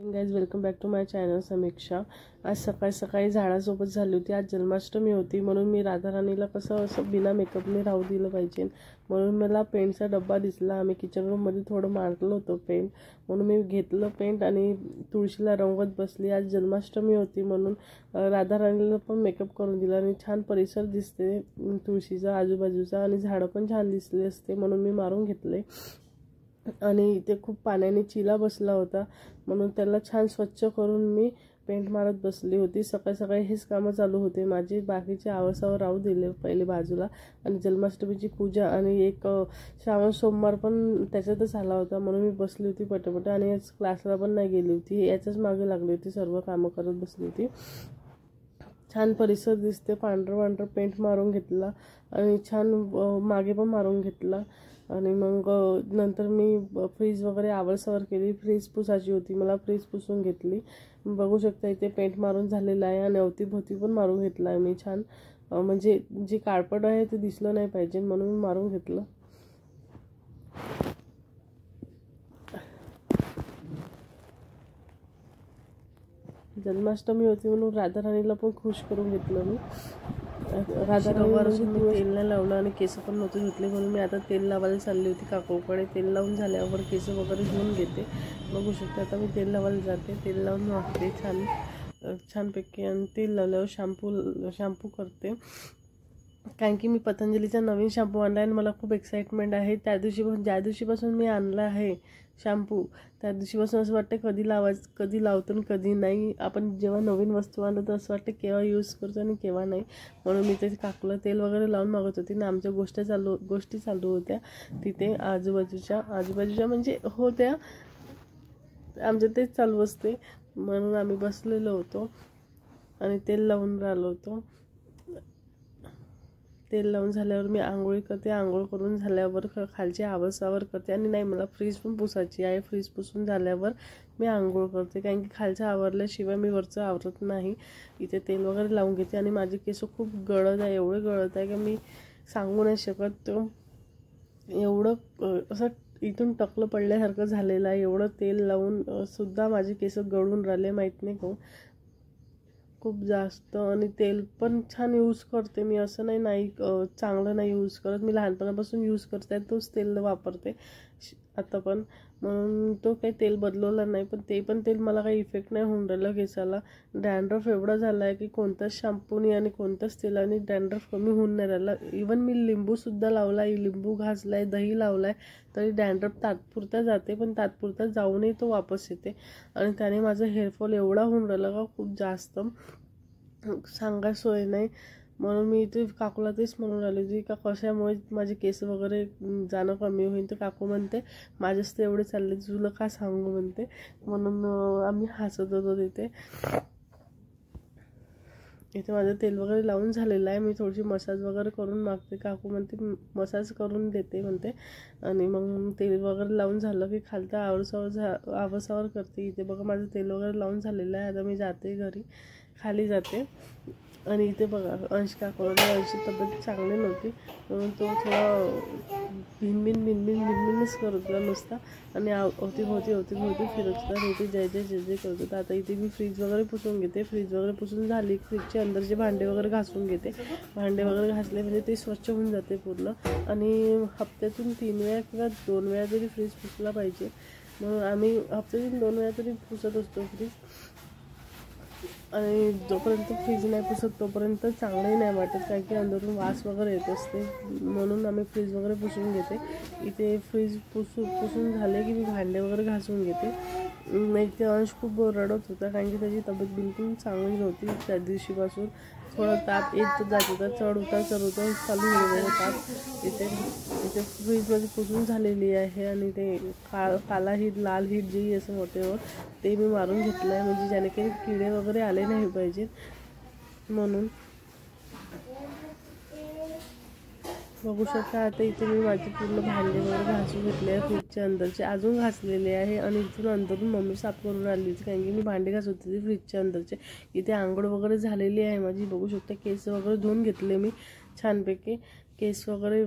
Guys welcome back to my channel Sameeksha. आज सकाळी सकाळी झाडासोबत झाली होती। आज जन्माष्टमी होती म्हणून मी राधाराणीला कसं असं बिना मेकअपने राहू दिलं पाहिजे म्हणून मला पेंटचा डब्बा दिसला। आम्ही किचन रूममध्ये थोडं मारलं होतं पेंट, म्हणून मी घेतलं पेंट आणि तुळशीला रंगवत बसली। आज जन्माष्टमी होती म्हणून राधाराणीला पण मेकअप करून दिला आणि छान परिसर दिसते तुळशीचा आजूबाजूचा आणि झाडं पण छान दिसले असते म्हणून मी मारून घेतले। आणि इथे खूप पाण्याने चिला बसला होता म्हणून त्याला छान स्वच्छ करून मी पेंट मारत बसली होती। सकाळी सकाळी हेच कामं चालू होते माझे, बाकीचे आवसावर राहू दिले पहिले बाजूला। आणि जन्माष्टमीची पूजा आणि एक श्रावण सोमवार पण त्याच्यातच आला होता म्हणून मी बसली होती पटापट आणि आज क्लासला पण नाही गेली होती, याच्याच मागे लागली होती, सर्व कामं करत बसली होती। छान परिसर दिसते, पांढरं पेंट मारून घेतला आणि छान मागे पण मारून घेतला। आणि मग नंतर मी फ्रीज वगैरे आवरसावर केली, फ्रीज पुसायची होती मला, फ्रीज पुसून घेतली। बघू शकता इथे पेंट मारून झालेला आहे आणि अवतीभोवती पण मारून घेतला आहे मी छान, म्हणजे जी काळपट आहे ते दिसलं नाही पाहिजे म्हणून मारून घेतलं। जन्माष्टमी होती म्हणून राधाराणीला पण खुश करून घेतलं मी। राधाराणी मी तेल नाही लावलं आणि केस पण नव्हते धुतले म्हणून मी आता तेल लावायला चालली होती काकूकडे। तेल लावून झाल्यावर केस वगैरे धुवून घेते। बघू शकता आता मी तेल लावायला जाते, तेल लावून वाटते छानपैकी आणि तेल लावल्यावर शॅम्पू करते, कारण की मी पतंजलीचा नवीन शॅम्पू आणला आहे आणि मला खूप एक्साइटमेंट आहे। ज्या दिवशीपासून मी आणला आहे शॅम्पू त्या दिवशीपासून असं वाटतं कधी लावतो आणि कधी नाही। आपण जेव्हा नवीन वस्तू आणतो तर असं वाटतं केव्हा यूज करतो आणि केव्हा नाही, म्हणून मी ते काकूला तेल वगैरे लावून मागत होती ना। आमच्या गोष्टी चालू होत्या तिथे आजूबाजूच्या म्हणजे होत्या, आमच्या तेच चालू असते म्हणून आम्ही बसलेलो होतो आणि तेल लावून राहिलो होतो। तेल लावून झाल्यावर मी आंघोळी करते, आंघोळ करून झाल्यावर खालचे आवरसावर करते आणि नाही मला फ्रीज पण पुसायची आहे। फ्रीज पुसून झाल्यावर मी आंघोळ करते, कारण की खालचं आवरल्याशिवाय मी वरचं आवरत नाही। इथे तेल वगैरे लावून घेते आणि माझे केस खूप गळत आहे, एवढे गळत आहे की मी सांगू नाही शकत। एवढं असं इथून टकलं पडल्यासारखं झालेलं आहे, एवढं तेल लावून सुद्धा माझे केस गळून राहिले, माहीत नाही का खूप जास्त। आणि तेल पण छान यूज करते मी, असं नाही चांगलं नाही यूज करत, मी लहानपणापासून यूज करते तोच तेल वापरते आता पण, म्हणून तो काही तेल बदलवला नाही। पण ते पण तेल मला काही इफेक्ट नाही होऊन राहिलं केसाला। डॅन्ड्रफ एवढा झाला आहे की कोणत्याच शॅम्पूने आणि कोणत्याच तेलाने डॅन्ड्रफ कमी होऊन नाही राहिला। इवन मी लिंबूसुद्धा लावला आहे, लिंबू घासला आहे, दही लावला आहे, तरी डॅन्ड्रफ तात्पुरता जाते, पण तात्पुरता जाऊनही तो वापस येते आणि त्याने माझं हेअरफॉल एवढा होऊन राहिला का खूप जास्त सांगा सोय नाही। म्हणून मी इथे काकूला तेच म्हणून राहिली होती का कशामुळे माझे केस वगैरे जाणं कमी होईल, तर काकू म्हणते माझेच तर एवढे चालले तुला का सांगू म्हणते, म्हणून आम्ही हसत होतो तिथे। इथे माझं तेल वगैरे लावून झालेलं आहे, मी थोडीशी मसाज वगैरे करून मागते, काकू म्हणते मसाज करून देते म्हणते। आणि मग तेल वगैरे लावून झालं की खालतं आवसावर करते। इथे बघा माझं तेल वगैरे लावून झालेलं आहे, आता मी जाते घरी, खाली जाते। आणि इथे बघा अंश काकूची तब्येत चांगली नव्हती म्हणून तो थोडा भिनभिनच करत होता नुसता आणि अवतीभोवती फिरत होता, इथे जय जय करत होता। आता इथे मी फ्रीज वगैरे पुसून घेते, फ्रीज वगैरे पुसून झाली फ्रीजचे अंदरचे भांडे वगैरे घासून घेते। भांडे वगैरे घासले म्हणजे ते स्वच्छ होऊन जाते पूर्ण, आणि हप्त्यातून 3 वेळा किंवा 2 वेळा तरी फ्रीज पुसला पाहिजे, म्हणून आम्ही हप्त्यातून 2 वेळा तरी पुसत असतो फ्रीज। आणि जोपर्यंत फ्रीज नाही पुसत तोपर्यंत चांगलंही नाही वाटत, कारण की अंदरून वास वगैरे येत असते, म्हणून आम्ही फ्रीज वगैरे पुसून घेते। इथे फ्रीज पुसून झाले की मी भांडे वगैरे घासून घेते। इथे अंश खूप रडत होता, कारण की त्याची तब्येत बिलकुल चांगली नव्हती त्या दिवशीपासून, थोडा ताप येत जात होता, चढ उतार चालू होता ताप। इथे फ्रीजमध्ये पुसून झालेली आहे आणि ते काला हीट लाल हीट जे असं मोठेवर ते मी मारून घेतलं आहे, म्हणजे ज्याने काही किडे वगैरे आले नाही पाहिजेत म्हणून। बघू शकता आता इथे मी माझे पूर्ण भांडे वगैरे घासून घेतले आहे, फ्रीजच्या अंदरचे अजून घासलेले आहे आणि इथून अंदरून मम्मी साफ करून आली होती, कारण की मी भांडे घासत होते फ्रीजच्या अंदरचे। इथे आंघोळ वगैरे झालेली आहे माझी, बघू शकता केस वगैरे धुवून घेतले मी छानपैकी, केस वगैरे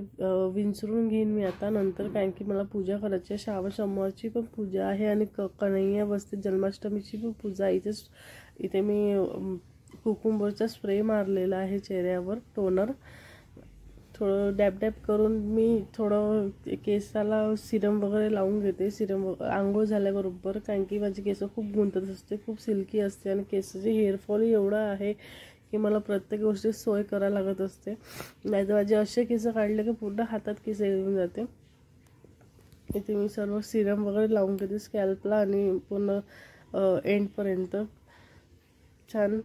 विंचरून घेईन मी आता नंतर, कारण की मला पूजा करायची आहे. श्रावण सोमवारची पण पूजा आहे आणि कन्हैया बसते जन्माष्टमीची पण पूजा. इथे मी कुकुंबरचा स्प्रे मारलेला आहे चेहऱ्यावर, टोनर. थोडं डॅब डॅब करून मी थोडं केसाला सिरम वगैरे लावून घेते. सिरम आंघोळ झाल्याबरोबर, कारण की माझी केस खूप गुंतत असते, खूप सिल्की असते आणि केसाचे हेअरफॉल एवढं आहे की मला प्रत्येक गोष्टी सोय करायला लागत असते. नाही तर माझे असे केस काढले की पूर्ण हातात केस येऊन जाते. इथे मी सर्व सिरम वगैरे लावून घेते स्कॅल्पला आणि पूर्ण एंडपर्यंत छान.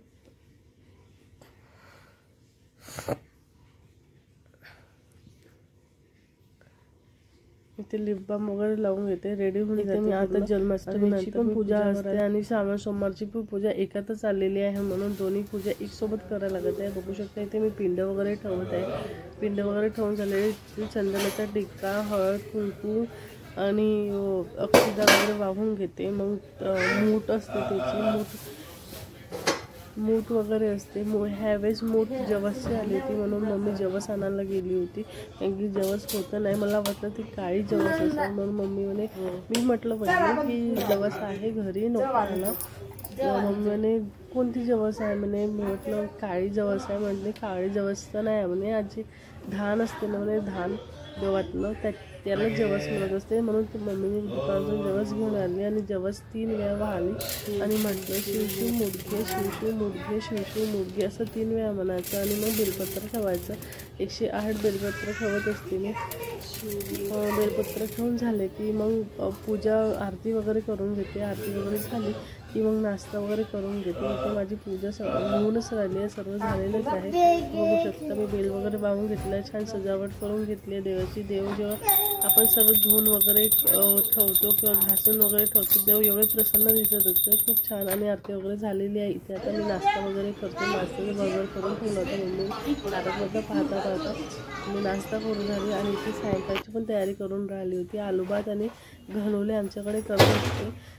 इथे लिप बाम वगैरे लावून घेते, रेडी होऊन जाते मी. आता जन्माष्टमीची पण पूजा असते आणि श्रावण सोमवारची पण पूजा एकातच आलेली आहे, म्हणून दोन्ही पूजा एकसोबत करायला लागत आहे. बघू शकता इथे मी पिंड वगैरे ठेवत आहे. पिंड वगैरे ठेवून झाले, चंदनाचा टिक्का, हळद, कुंकू आणि अक्षता वगैरे वाहून घेते. मग मूठ असते त्याची, मूठ वगैरे असते. ह्यावेळेस मूठ जवसची आली होती म्हणून मम्मी जवस आणायला गेली होती, कारण की जवस होतं नाही. मला वाटलं ती काळी जवस असेल म्हणून मम्मी म्हणे, मी म्हटलं पाहिजे की जवस आहे घरी, नको आला. मम्मी म्हणे कोणती जवस आहे म्हणे. मी म्हटलं काळी जवस आहे. म्हटले काळी जवस तर नाही म्हणे, आजी धान असते ना म्हणे, धान गव्हातलं त्याला जवस मिळत असते. म्हणून मम्मीने दुकानातून जवस घेऊन आली आणि जवस 3 वेळा वाहली आणि म्हटलं शिवशिव मुडघे, शिवशिव मुडघे, शिवशिव मुडघे असं 3 वेळा म्हणायचं आणि मग बेलपत्र ठेवायचं. 108 बेलपत्र ठेवत असते मी. बेलपत्र ठेवून झाले की मग पूजा आरती वगैरे करून घेते. आरती वगैरे झाली की मग नाश्ता वगैरे करून घेते. इथे माझी पूजा होऊनच राहिली आहे, सर्व झालेलंच आहे. बघू शकता मी बेल वगैरे वाहून घेतलं आहे, छान सजावट करून घेतली आहे देवाची. देव जेव्हा आपण सर्व धुवून वगैरे ठेवतो किंवा घासून वगैरे ठेवतो, देव एवढे प्रसन्न दिसत होते, खूप छान. आणि आरती वगैरे झालेली आहे. इथे आता मी नाश्ता वगैरे करते. नाश्त्याचं बरोबर करून ठेवलं होतं मम्मी नाटकमधलं पाहता मी नाश्ता करून राहिली आणि इथे सायंकाळची पण तयारी करून राहिली होती. आलूभात आणि घनोले आमच्याकडे करत असते.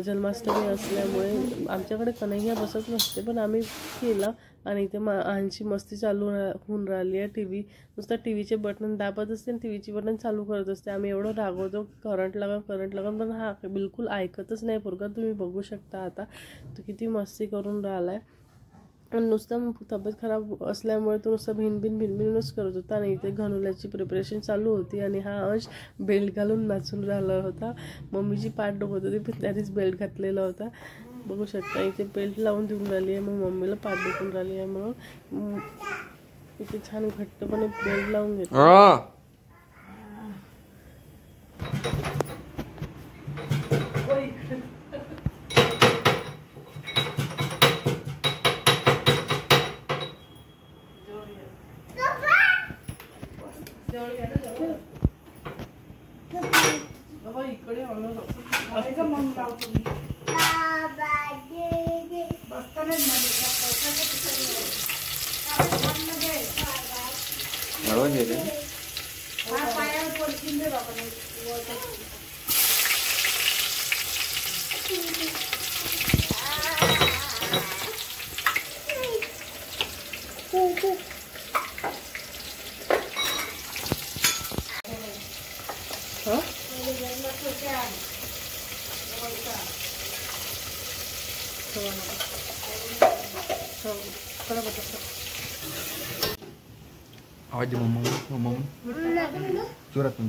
जन्माष्टमी असल्यामुळे आमच्याकडे कन्हैया बसत नसते, पण आम्ही केला. आणि इथे आमची मस्ती चालू होऊन राहिली आहे. नुसतं टीव्हीचे बटन दाबत असते आणि टीव्हीची बटन चालू करत असते. आम्ही एवढं रागवतो, करंट लागा, पण हा बिलकुल ऐकतच नाही पोरगा. तुम्ही बघू शकता आता तो किती मस्ती करून राहिला आहे. आणि नुसतं तब्येत खराब असल्यामुळे तो नुसतं भिनभिनच करत होता. आणि इथे घनोल्याची प्रिपरेशन चालू होती आणि हा अंश बेल्ट घालून नाचून राहिला होता. मम्मीची पाठ दुखत होती पण त्यानेच बेल्ट घातलेला होता. बघू शकता इथे बेल्ट लावून देऊन राहिली आहे, मग मम्मीला पाठ दुखून राहिली आहे म्हणून इथे छान घट्टपणे बेल्ट लावून घेतो. आवाज दे मम्मा जोरात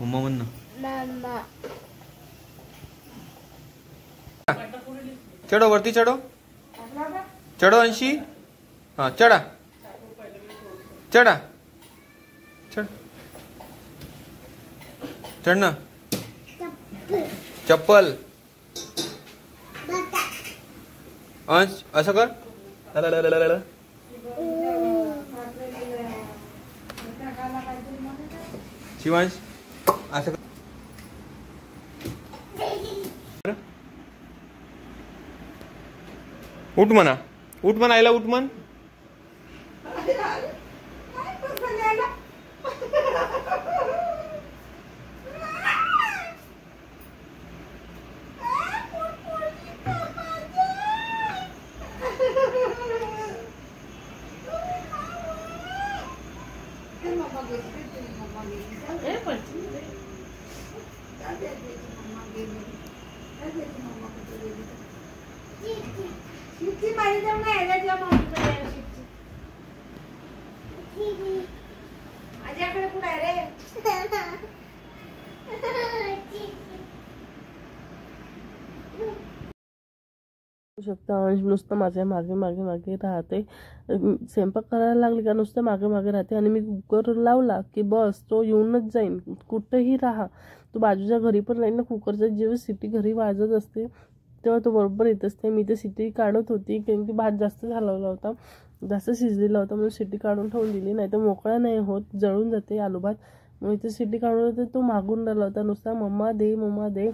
मम्मा म्हण ना. चढो वरती, चढो अंशी. हा चढा चढ ना. चप्पल अंश असं कर. शिवांश असं कर. उठ म्हणा आईला, उठ म्हण. माझ्याकडे कुठं आहे रे? शकता अंश नुसतं माझ्या मागे मागे मागे राहते. स्वयंपाक करायला लागली का नुसतं मागे मागे राहते आणि मी कुकर लावला की बस तो येऊनच जाईन. कुठेही राहा, तो बाजूच्या घरी पण राहील ना. कुकरचा जेव्हा सिटी घरी वाजत असते तेव्हा तो बरोबर येत असते. मी ते सिटी काढत होती कारण की भात जास्त झालेला होता, जास्त शिजलेला होता, म्हणून सिटी काढून ठेवून दिली. नाही तर मोकळा नाही होत, जळून जाते आलू भात. मग इथे सिटी काढून होते, तो मागून राहिला होता नुसता मम्मा दे मम्मा दे.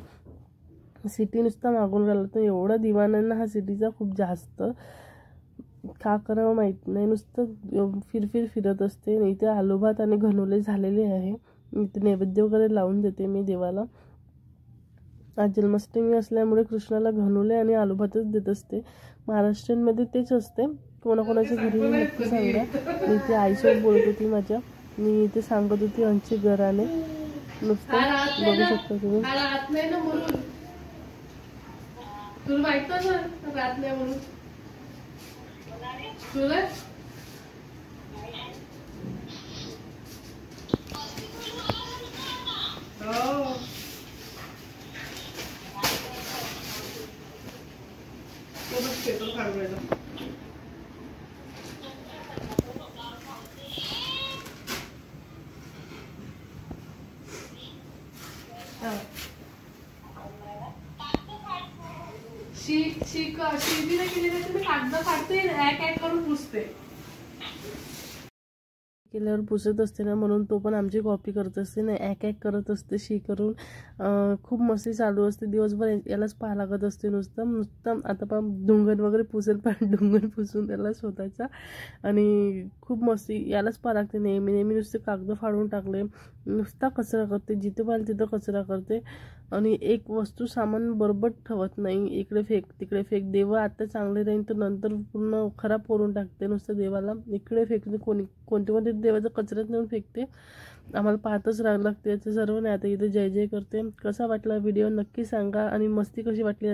सिटी नुसता मागून राहिला होता. एवढा दिवाणांना हा सिटीचा खूप जास्त, का करावं माहीत नाही. नुसतं फिरत असते. नाही ते आलू भात आणि घनोले झालेले आहे. इथे नैवेद्य वगैरे लावून देते मी देवाला. आज जन्माष्टमी असल्यामुळे कृष्णाला घनोले आणि आलू भातच देत असते. महाराष्ट्रांमध्ये तेच असते. कोणाकोणाच्या घरी मी नक्की सांगा. मी इथे आईसोबत बोलत होती माझ्या, मी इथे सांगत होती अंशी घराने. नुसतं बघू शकता तुम्ही. तुला माहित ना रात नाही म्हणून तुला पेपर काढून राहिला. शिबी नाही केली तर मी कागद काढते, ऍक करून पुसते. केल्यावर पुसत असते ना, म्हणून तो पण आमची कॉपी करत असते ना, ॲक करत असते शी करून. खूप मस्ती चालू असते दिवसभर. यालाच पाहा लागत असते नुसतं. आता पण ढुंगण वगैरे पुसेल, पण ढुंगण पुसून त्याला स्वतःचा. आणि खूप मस्ती यालाच पाहा लागते. नेहमी नुसते कागद फाडून टाकले, नुसता कचरा करते. जिथे पाहिजे तिथं कचरा करते. आणि एक वस्तू सामान बरोबर ठेवत नाही. इकडे फेक तिकडे फेक. देव आता चांगले राहील तर नंतर पूर्ण खराब करून टाकते. नुसतं देवाला इकडे फेकते. कोणते देवाचा कचऱ्यात नेऊन फेकते. आम्हाला पाहतच राहावं लागते. याचं सर्व नाही. आता इथे जय जय करते. कसा वाटला व्हिडिओ नक्की सांगा. आणि मस्ती कशी वाटली